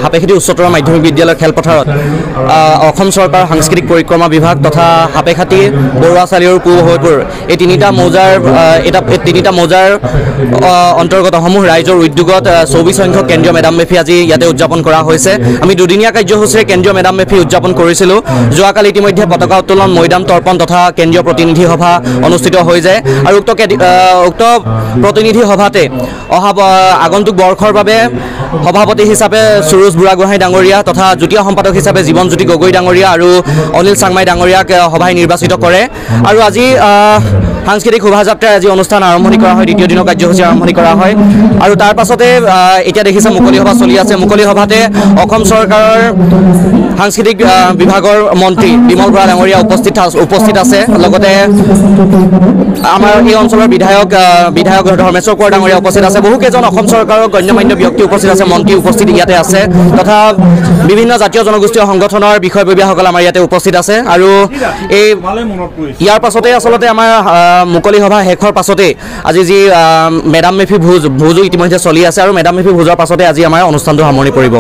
হাপেখাতি উচ্চতৰ মাধ্যমিক বিদ্যালয় খেলপথাৰত অসম চৰকাৰ সাংস্কৃতিক পৰিক্ৰমা বিভাগ তথা হাপেখাতি বৰুৱা চালি আৰু পূব হৈপুৰ এই তিনিটা মৌজাৰ অন্তৰ্গত সমূহ ৰাইজৰ উদ্যোগত 24 সংখ্যক কেন্দ্ৰীয় মেডাম মেফি আজি ইয়াতে উদযাপন কৰা হৈছে। আমি দুদিনীয়া কাৰ্যসূচীৰে কেন্দ্ৰীয় মেডাম মেফি উদযাপন কৰিছিলোঁ। যোৱাকালি ইতিমধ্যে পতাকা উত্তোলন, মৈদাম তৰ্পণ তথা কেন্দ্ৰীয় প্ৰতিনিধি সভা অনুষ্ঠিত হৈ যায় আৰু উক্ত প্ৰতিনিধি সভাতে আগন্তুক বৰ্ষৰ বাবে সভাপতি হিচাপে সুৰুজ বুঢ়াগোহাঁই ডাঙৰীয়া তথা যুটীয়া সম্পাদক হিচাপে জীৱনজ্যোতি গগৈ ডাঙৰীয়া আৰু অনিল চাংমাই ডাঙৰীয়াক সভাই নিৰ্বাচিত কৰে। আৰু আজি সাংস্কৃতিক শোভাযাত্ৰাৰ আজি অনুষ্ঠান আৰম্ভণি কৰা হয়, দ্বিতীয় দিনৰ কাৰ্যসূচী আৰম্ভণি কৰা হয়। আৰু তাৰ পাছতে এতিয়া দেখিছে মুকলি সভা চলি আছে। মুকলি সভাতে অসম চৰকাৰৰ সাংস্কৃতিক বিভাগৰ মন্ত্ৰী বিমল বৰা ডাঙৰীয়া উপস্থিত আছে। লগতে আমাৰ এই অঞ্চলৰ বিধায়ক ধৰ্মেশ্বৰ কোঁৱৰ ডাঙৰীয়া উপস্থিত আছে। বহুকেইজন অসম চৰকাৰৰ গণ্যমান্য ব্যক্তি উপস্থিত আছে, মন্ত্ৰী উপস্থিত ইয়াতে আছে তথা বিভিন্ন জাতীয় জনগোষ্ঠীয় সংগঠনৰ বিষয়ববীয়াসকল আমাৰ ইয়াতে উপস্থিত আছে। আৰু ইয়াৰ পাছতে আচলতে আমাৰ মুকলি সভা শেষৰ পাছতে আজি যি মেডাম মেফি ভোজো ইতিমধ্যে চলি আছে আৰু মেডাম মেফি ভোজৰ পাছতে আজি আমাৰ অনুষ্ঠানটো সামৰণি পৰিব।